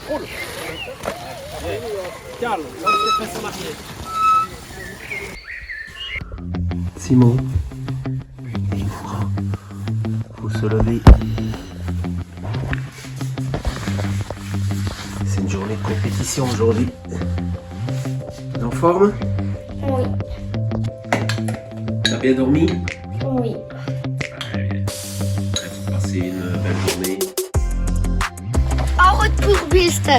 Roule. Calme, lance tes fesses en arrière. Simon, il faut se lever. C'est une journée de compétition aujourd'hui. T'es en forme? Oui. T'as bien dormi? Oui. Très bien. Prêt pour passer une belle journée. En route pour Biste.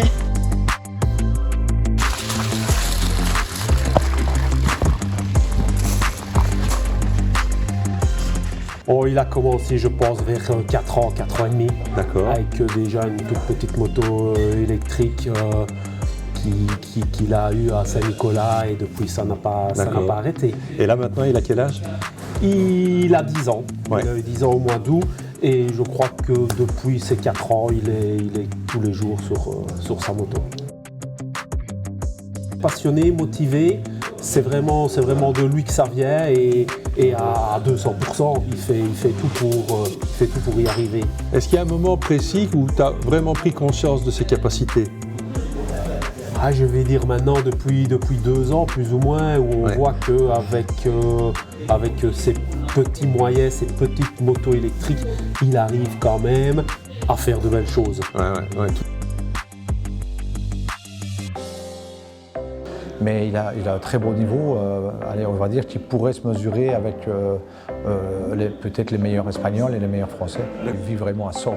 Oh, il a commencé, je pense, vers 4 ans, 4 ans et demi. D'accord. Avec déjà une toute petite moto électrique qu'il a eue à Saint-Nicolas et depuis ça n'a pas arrêté. Et là maintenant, il a quel âge? Il a 10 ans. Ouais. Il a eu 10 ans au mois d'août et je crois que depuis ses 4 ans, il est tous les jours sur sa moto. Passionné, motivé, c'est vraiment de lui que ça vient et à 200%, il fait tout pour y arriver. Est-ce qu'il y a un moment précis où tu as vraiment pris conscience de ses capacités? Je vais dire maintenant depuis 2 ans plus ou moins, où on voit qu'avec ses petits moyens, ses petites motos électriques, il arrive quand même à faire de belles choses. Ouais. Mais il a un très bon niveau, allez, on va dire qu'il pourrait se mesurer avec peut-être les meilleurs Espagnols et les meilleurs Français. Il vit vraiment à 100%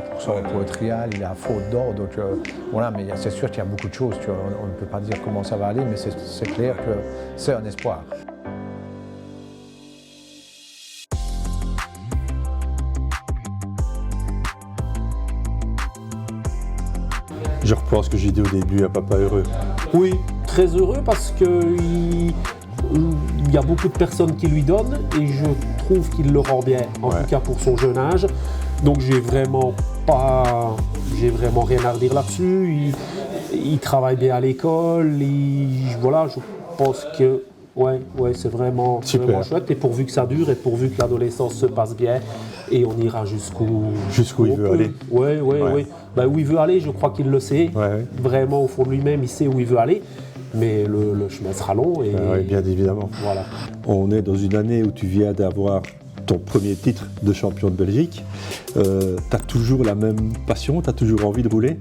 pour le trial, il est à fond dedans, donc voilà, mais c'est sûr qu'il y a beaucoup de choses, on ne peut pas dire comment ça va aller, mais c'est clair que c'est un espoir. Je reprends ce que j'ai dit au début, un papa heureux. Oui, très heureux parce qu'il y a beaucoup de personnes qui lui donnent et je trouve qu'il le rend bien, en tout cas pour son jeune âge. Donc j'ai vraiment rien à redire là-dessus. Il travaille bien à l'école, voilà, je pense que c'est vraiment chouette et pourvu que ça dure et pourvu que l'adolescence se passe bien et on ira jusqu'où il veut aller. Oui. Où il veut aller, je crois qu'il le sait. Vraiment au fond de lui-même, il sait où il veut aller. Mais le chemin sera long. Et oui, bien évidemment. Voilà. On est dans une année où tu viens d'avoir ton premier titre de champion de Belgique. Tu as toujours la même passion? Tu as toujours envie de rouler?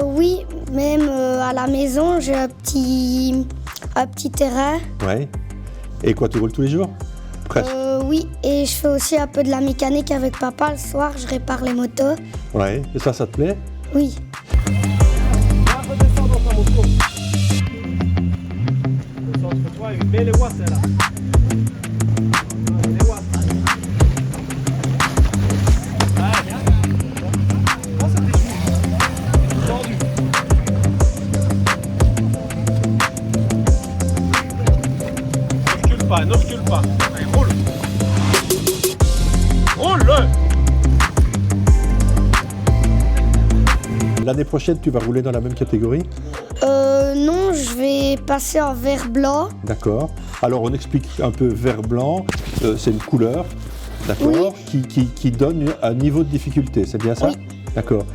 Oui, même à la maison, j'ai un petit terrain. Ouais. Et quoi, tu roules tous les jours? Presque. Oui, et je fais aussi un peu de la mécanique avec papa. Le soir, je répare les motos. Ouais. Et ça te plaît? Oui. Redescends dans ta moto. Concentre-toi et mets les watts là. Les watts. Ne recule pas. Allez, roule. Roule-le. L'année prochaine, tu vas rouler dans la même catégorie? Non, je vais passer en vert blanc. D'accord. Alors, on explique un peu vert-blanc. C'est une couleur, d'accord, qui donne un niveau de difficulté. C'est bien ça? Oui. D'accord.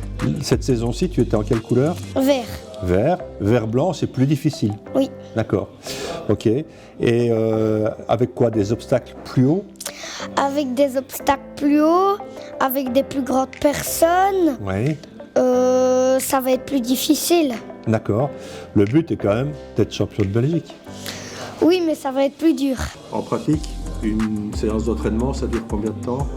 Cette saison-ci, tu étais en quelle couleur? Vert. Vert. Vert-blanc, c'est plus difficile. Oui. D'accord. Ok. Et avec quoi? Des obstacles plus hauts? Avec des obstacles plus hauts, avec des plus grandes personnes. Oui. Ça va être plus difficile. D'accord. Le but est quand même d'être champion de Belgique. Oui, mais ça va être plus dur. En pratique, une séance d'entraînement, ça dure combien de temps?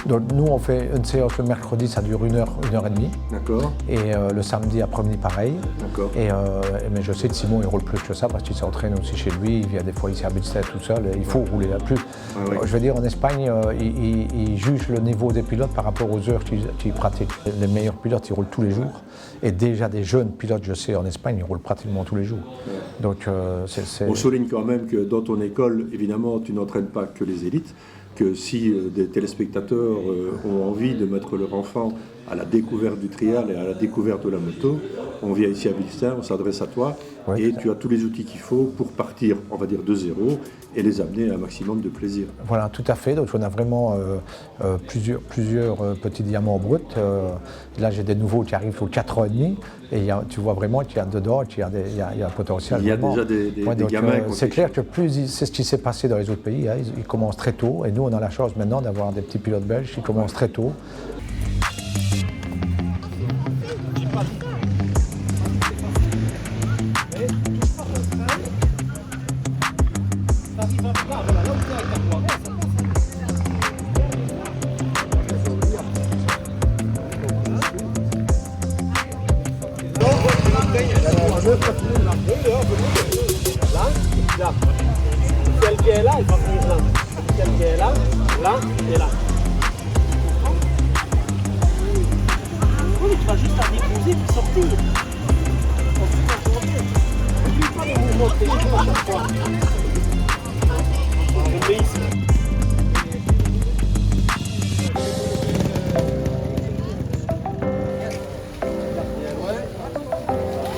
Donc nous, on fait une séance le mercredi, ça dure 1 heure, 1 heure et demie. D'accord. Et le samedi après-midi, pareil. D'accord. Mais je sais que Simon, il roule plus que ça parce qu'il s'entraîne aussi chez lui. Il vient des fois ici à Bilstead tout seul. Il faut rouler là plus. Ah, oui. Je veux dire, en Espagne, ils jugent le niveau des pilotes par rapport aux heures qu'ils pratiquent. Les meilleurs pilotes, ils roulent tous les jours. Et déjà, des jeunes pilotes, je sais, en Espagne, ils roulent pratiquement tous les jours. Donc, On souligne quand même que dans ton école, évidemment, tu n'entraînes pas que les élites. Que si des téléspectateurs ont envie de mettre leur enfant à la découverte du trial et à la découverte de la moto, on vient ici à Bilstein, on s'adresse à toi et tu as tous les outils qu'il faut pour partir, on va dire, de zéro et les amener à un maximum de plaisir. Voilà, tout à fait. Donc on a vraiment plusieurs petits diamants bruts. Là, j'ai des nouveaux qui arrivent aux 4 ans et demi. Et tu vois vraiment qu'il y a dedans, qu'il y a un potentiel. Il y a vraiment. déjà des Donc, gamins. c'est clair que c'est ce qui s'est passé dans les autres pays. Hein. Ils commencent très tôt. Et nous, on a la chance maintenant d'avoir des petits pilotes belges qui commencent très tôt. Celle qui est là, elle va venir là. Celle qui est là, là et là. Oui, tu vas juste la déposer et sortir. N'oublie pas les mouvements de tes genoux à chaque fois. On met ici.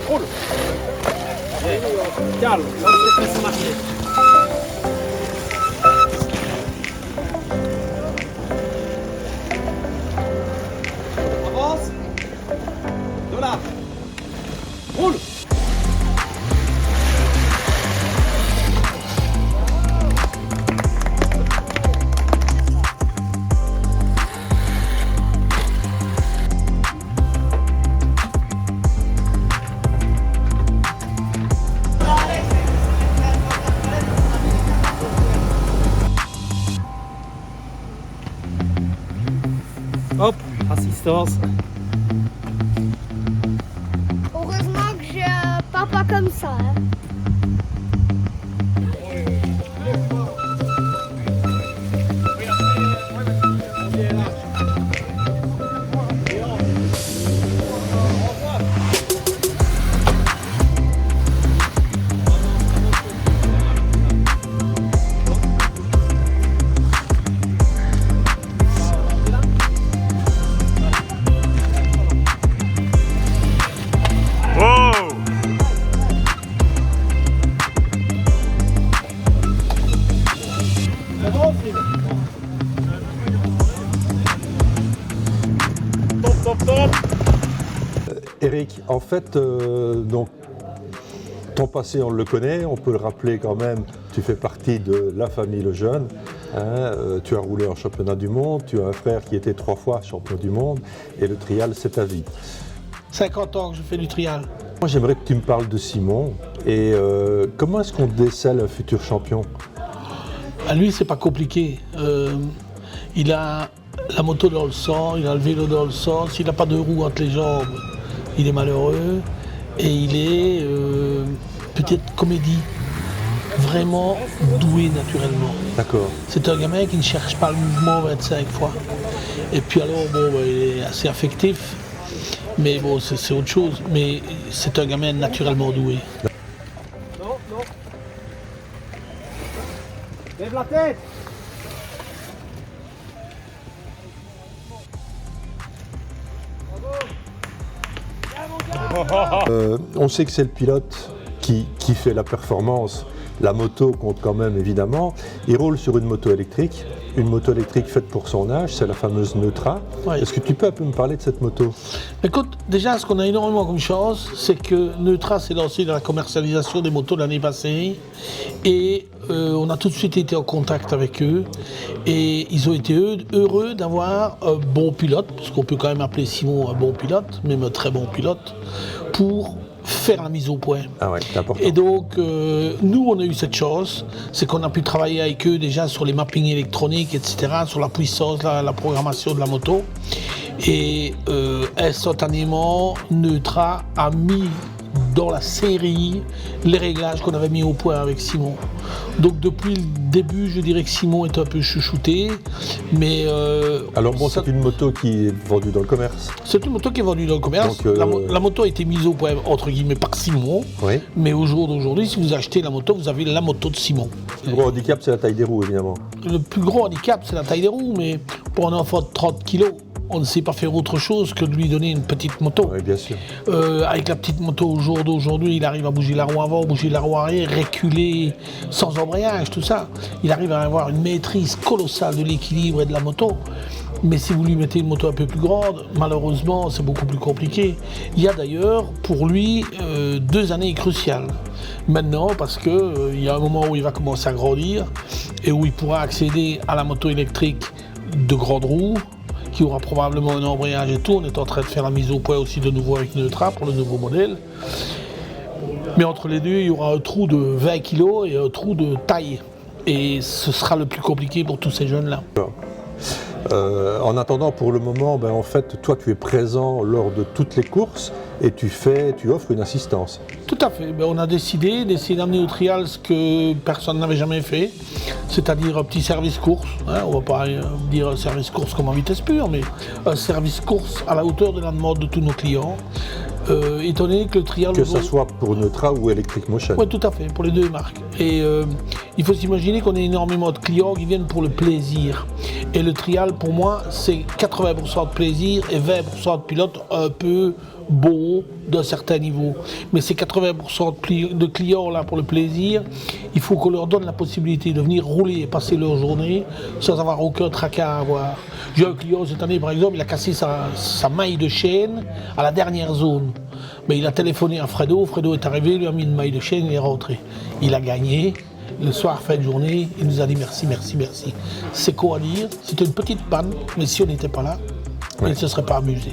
Roule. Calme, lance les fesses marcher. Avance. De là. Roule. Hop, assistance. Heureusement que j'ai un papa comme ça. Hein. Eric, en fait, donc, ton passé, on le connaît, on peut le rappeler quand même, tu fais partie de la famille Lejeune, hein, tu as roulé en championnat du monde, tu as un frère qui était 3 fois champion du monde, et le trial, c'est ta vie. 50 ans que je fais du trial. Moi, j'aimerais que tu me parles de Simon, et comment est-ce qu'on décèle un futur champion? À lui, c'est pas compliqué. Il a la moto dans le sang, il a le vélo dans le sang, s'il n'a pas de roues entre les jambes, il est malheureux et il est peut-être comédie, vraiment doué naturellement. D'accord. C'est un gamin qui ne cherche pas le mouvement 25 fois. Et puis alors, bon, il est assez affectif, mais bon, c'est autre chose. Mais c'est un gamin naturellement doué. Non, non. Lève la tête. On sait que c'est le pilote qui fait la performance. La moto compte quand même évidemment. Il roule sur une moto électrique faite pour son âge, c'est la fameuse Neutra. Oui. Est-ce que tu peux un peu me parler de cette moto? Écoute, déjà, ce qu'on a énormément comme chance, c'est que Neutra s'est lancé dans la commercialisation des motos l'année passée et on a tout de suite été en contact avec eux et ils ont été heureux d'avoir un bon pilote, parce qu'on peut quand même appeler Simon un bon pilote, même un très bon pilote, pour faire la mise au point. Ah ouais, c'est important. Et donc, nous, on a eu cette chance, c'est qu'on a pu travailler avec eux déjà sur les mappings électroniques, etc., sur la puissance, la programmation de la moto. Et instantanément, Neutra a mis dans la série les réglages qu'on avait mis au point avec Simon. Donc depuis le début, je dirais que Simon est un peu chouchouté, mais... Alors bon, c'est une moto qui est vendue dans le commerce. C'est une moto qui est vendue dans le commerce. Donc, la moto a été mise au point, entre guillemets, par Simon. Oui. Mais au jour d'aujourd'hui, si vous achetez la moto, vous avez la moto de Simon. Le gros handicap, c'est la taille des roues, évidemment. Le plus gros handicap, c'est la taille des roues, mais pour un enfant de 30 kilos, on ne sait pas faire autre chose que de lui donner une petite moto. Oui, bien sûr. Avec la petite moto au jour d'aujourd'hui, il arrive à bouger la roue avant, bouger la roue arrière, reculer sans embrayage, tout ça. Il arrive à avoir une maîtrise colossale de l'équilibre et de la moto. Mais si vous lui mettez une moto un peu plus grande, malheureusement, c'est beaucoup plus compliqué. Il y a d'ailleurs, pour lui, 2 années cruciales. Maintenant, parce qu'il y a un moment où il va commencer à grandir et où il pourra accéder à la moto électrique de grande roue, qui aura probablement un embrayage et tout. On est en train de faire la mise au point aussi de nouveau avec Neutra pour le nouveau modèle. Mais entre les deux, il y aura un trou de 20 kg et un trou de taille. Et ce sera le plus compliqué pour tous ces jeunes-là. En attendant, pour le moment, en fait, toi, tu es présent lors de toutes les courses et tu offres une assistance. Tout à fait. On a décidé d'essayer d'amener au trial ce que personne n'avait jamais fait, c'est-à-dire un petit service course. On ne va pas dire un service course comme en vitesse pure, mais un service course à la hauteur de la demande de tous nos clients. Étant donné que le trial... Que ce soit pour Neutra ou Electric Motion. Oui, tout à fait, pour les deux marques. Et il faut s'imaginer qu'on a énormément de clients qui viennent pour le plaisir. Et le trial, pour moi, c'est 80% de plaisir et 20% de pilotes un peu beaux d'un certain niveau. Mais ces 80% de clients là pour le plaisir, il faut qu'on leur donne la possibilité de venir rouler et passer leur journée sans avoir aucun tracas à avoir. J'ai un client cette année, par exemple, il a cassé sa maille de chaîne à la dernière zone. Mais il a téléphoné à Fredo, Fredo est arrivé, lui a mis une maille de chaîne, il est rentré. Il a gagné. Le soir, fin de journée, il nous a dit merci, merci, merci. C'est quoi à dire? C'était une petite panne, mais si on n'était pas là, il ne se serait pas amusé.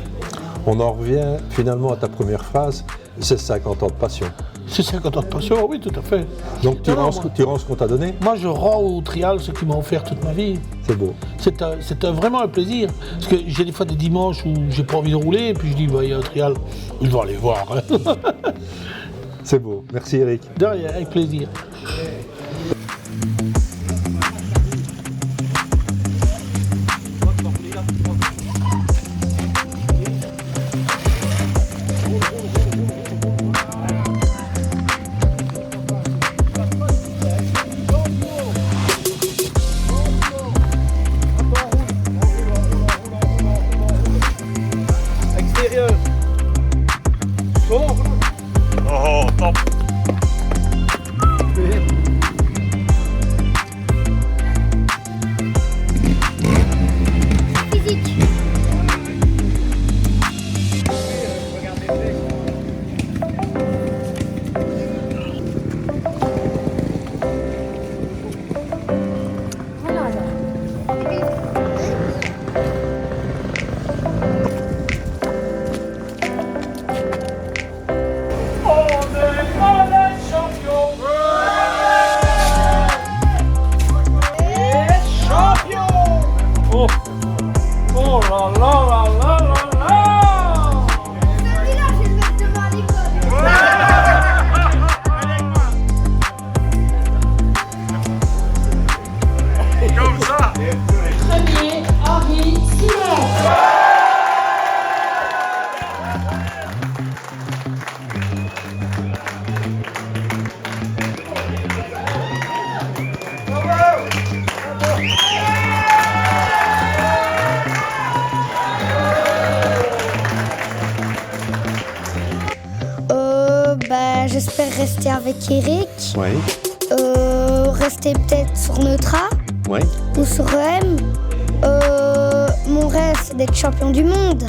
On en revient finalement à ta première phrase, c'est 50 ans de passion. C'est 50 ans de passion, oui, tout à fait. Donc tu rends ce qu'on t'a donné? Moi, je rends au trial ce qui m'a offert toute ma vie. C'est beau. C'est vraiment un plaisir. Parce que j'ai des fois des dimanches où j'ai pas envie de rouler, et puis je dis, il y a un trial, je vais aller voir. C'est beau. Merci Eric. De rien, avec plaisir. Extérieur. Sombre. Oh, top. J'espère rester avec Eric. Ouais. Rester peut-être sur Neutra. Ouais. Ou sur EM. Mon rêve, c'est d'être champion du monde.